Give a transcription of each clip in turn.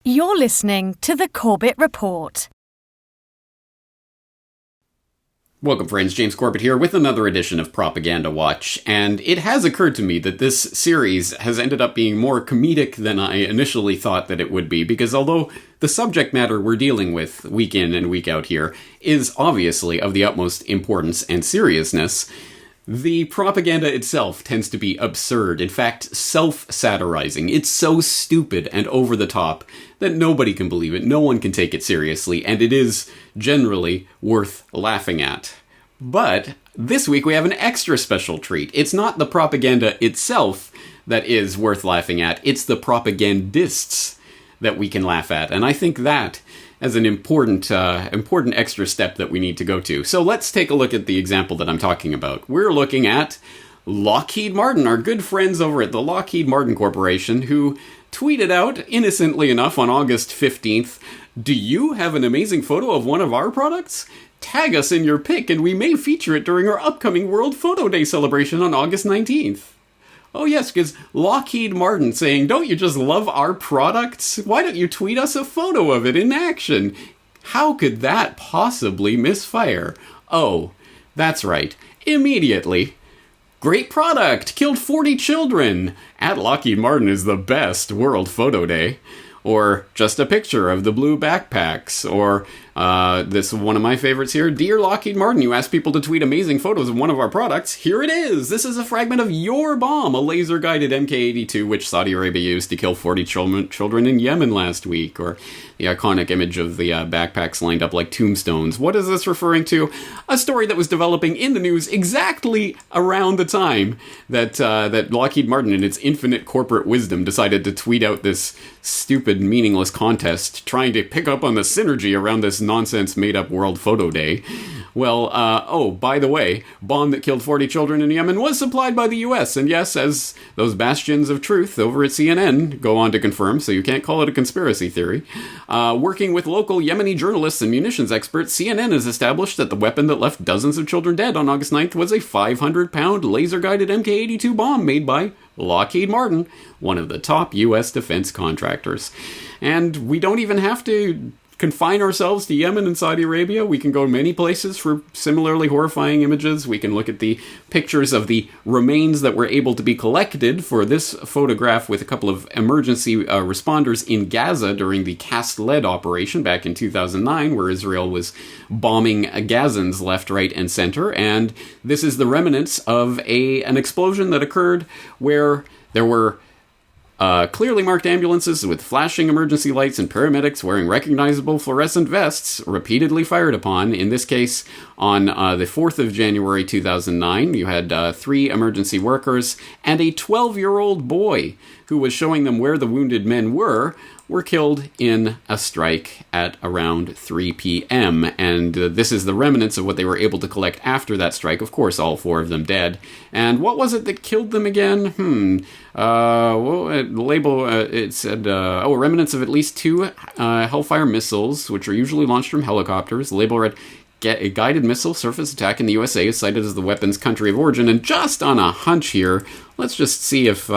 You're listening to the Corbett Report. Welcome, friends. James Corbett here with another edition of Propaganda Watch, and it has occurred to me that this series has ended up being more comedic than I initially thought that it would be, because although the subject matter we're dealing with week in and week out here is obviously of the utmost importance and seriousness, the propaganda itself tends to be absurd, in fact, self-satirizing. It's so stupid and over the top that nobody can believe it, no one can take it seriously, and it is generally worth laughing at. But this week we have an extra special treat. It's not the propaganda itself that is worth laughing at, it's the propagandists that we can laugh at, and I think that as an important extra step that we need to go to. So let's take a look at the example that I'm talking about. We're looking at Lockheed Martin, our good friends over at the Lockheed Martin Corporation, who tweeted out, innocently enough, on August 15th, "Do you have an amazing photo of one of our products? Tag us in your pic and we may feature it during our upcoming World Photo Day celebration on August 19th. Oh yes, because Lockheed Martin saying, "Don't you just love our products? Why don't you tweet us a photo of it in action?" How could that possibly misfire? Oh, that's right. Immediately. Great product! Killed 40 children! At Lockheed Martin is the best World Photo Day. Or just a picture of the blue backpacks. Or this one of my favorites here. "Dear Lockheed Martin, you asked people to tweet amazing photos of one of our products. Here it is! This is a fragment of your bomb, a laser-guided Mk-82, which Saudi Arabia used to kill 40 children in Yemen last week." Or the iconic image of the backpacks lined up like tombstones. What is this referring to? A story that was developing in the news exactly around the time that Lockheed Martin, in its infinite corporate wisdom, decided to tweet out this stupid, meaningless contest trying to pick up on the synergy around this nonsense made-up World Photo Day. Well, by the way, bomb that killed 40 children in Yemen was supplied by the US, and yes, as those bastions of truth over at CNN go on to confirm, so you can't call it a conspiracy theory, working with local Yemeni journalists and munitions experts, CNN has established that the weapon that left dozens of children dead on August 9th was a 500-pound laser-guided Mk-82 bomb made by Lockheed Martin, one of the top U.S. defense contractors. And we don't even have to confine ourselves to Yemen and Saudi Arabia. We can go many places for similarly horrifying images. We can look at the pictures of the remains that were able to be collected for this photograph with a couple of emergency responders in Gaza during the Cast Lead operation back in 2009, where Israel was bombing Gazans left, right, and center. And this is the remnants of an explosion that occurred where there were clearly marked ambulances with flashing emergency lights and paramedics wearing recognizable fluorescent vests repeatedly fired upon. In this case, on the 4th of January 2009, you had 3 emergency workers and a 12-year-old boy who was showing them where the wounded men were killed in a strike at around 3 p.m. And this is the remnants of what they were able to collect after that strike. Of course, all 4 of them dead. And what was it that killed them again? It said, remnants of at least 2 Hellfire missiles, which are usually launched from helicopters. The label read, "A guided missile surface attack in the USA is cited as the weapon's country of origin." And just on a hunch here, let's just see if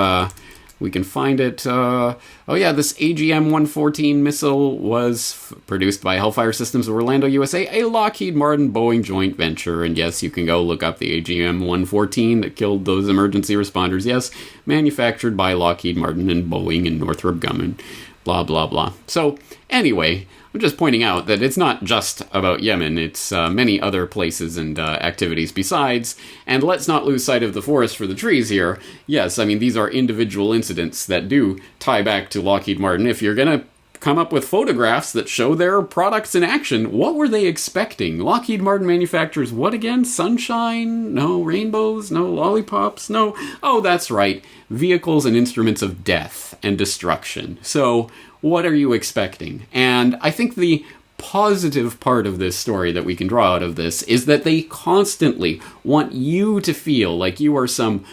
we can find it. This AGM-114 missile was produced by Hellfire Systems of Orlando, USA, a Lockheed Martin Boeing joint venture. And yes, you can go look up the AGM-114 that killed those emergency responders. Yes, manufactured by Lockheed Martin and Boeing and Northrop Grumman. Blah, blah, blah. So, anyway, I'm just pointing out that it's not just about Yemen, it's many other places and activities besides, and let's not lose sight of the forest for the trees here. Yes, I mean, these are individual incidents that do tie back to Lockheed Martin. If you're going to come up with photographs that show their products in action, what were they expecting? Lockheed Martin manufactures what again? Sunshine? No. Rainbows? No. Lollipops? No. Oh, that's right. Vehicles and instruments of death and destruction. So, what are you expecting? And I think the positive part of this story that we can draw out of this is that they constantly want you to feel like you are some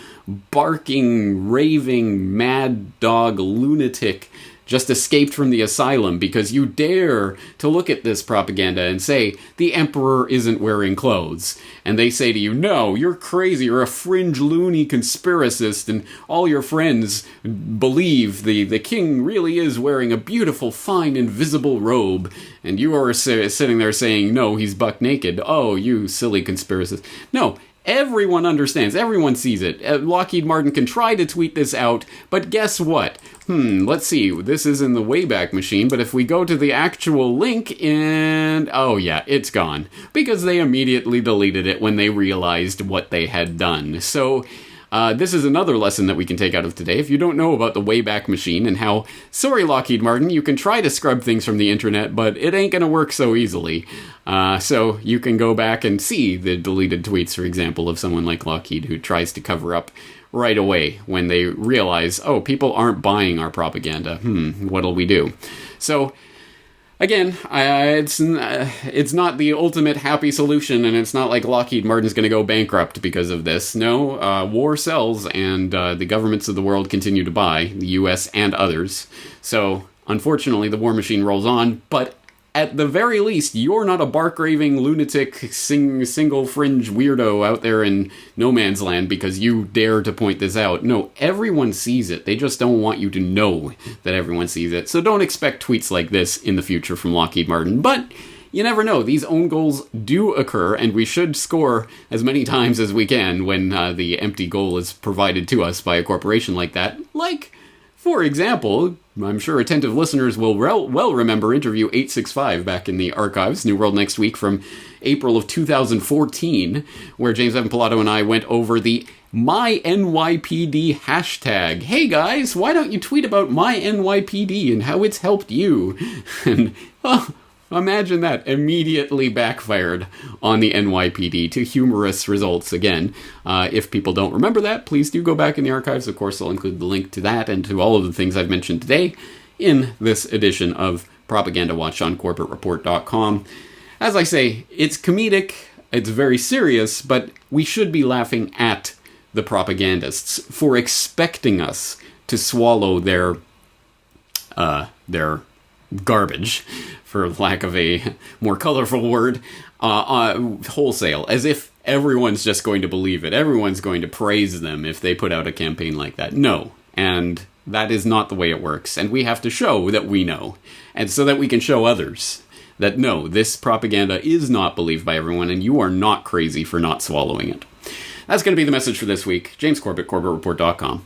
barking, raving, mad dog lunatic just escaped from the asylum because you dare to look at this propaganda and say, the emperor isn't wearing clothes. And they say to you, no, you're crazy, you're a fringe loony conspiracist, and all your friends believe the king really is wearing a beautiful, fine, invisible robe, and you are sitting there saying, no, he's buck naked. Oh, you silly conspiracist. No, everyone understands. Everyone sees it. Lockheed Martin can try to tweet this out, but guess what? Let's see. This is in the Wayback Machine, but if we go to the actual link and... oh yeah, it's gone. Because they immediately deleted it when they realized what they had done. So... this is another lesson that we can take out of today. If you don't know about the Wayback Machine and how, sorry Lockheed Martin, you can try to scrub things from the internet, but it ain't gonna work so easily. So you can go back and see the deleted tweets, for example, of someone like Lockheed who tries to cover up right away when they realize, oh, people aren't buying our propaganda. What'll we do? So... again, it's not the ultimate happy solution, and it's not like Lockheed Martin's going to go bankrupt because of this. No, war sells, and the governments of the world continue to buy, the U.S. and others. So, unfortunately, the war machine rolls on, but at the very least, you're not a bark-raving lunatic single fringe weirdo out there in no man's land because you dare to point this out. No, everyone sees it. They just don't want you to know that everyone sees it. So don't expect tweets like this in the future from Lockheed Martin. But you never know. These own goals do occur, and we should score as many times as we can when the empty goal is provided to us by a corporation like that. Like... for example, I'm sure attentive listeners will well remember interview 865 back in the archives, New World Next Week from April of 2014, where James Evan Pilato and I went over the MyNYPD hashtag. Hey guys, why don't you tweet about MyNYPD and how it's helped you? And, imagine that immediately backfired on the NYPD to humorous results again. If people don't remember that, please do go back in the archives. Of course, I'll include the link to that and to all of the things I've mentioned today in this edition of Propaganda Watch on CorbettReport.com. As I say, it's comedic, it's very serious, but we should be laughing at the propagandists for expecting us to swallow their garbage, for lack of a more colorful word, wholesale, as if everyone's just going to believe it. Everyone's going to praise them if they put out a campaign like that. No, and that is not the way it works, and we have to show that we know, and so that we can show others that no, this propaganda is not believed by everyone, and you are not crazy for not swallowing it. That's going to be the message for this week. James Corbett, CorbettReport.com.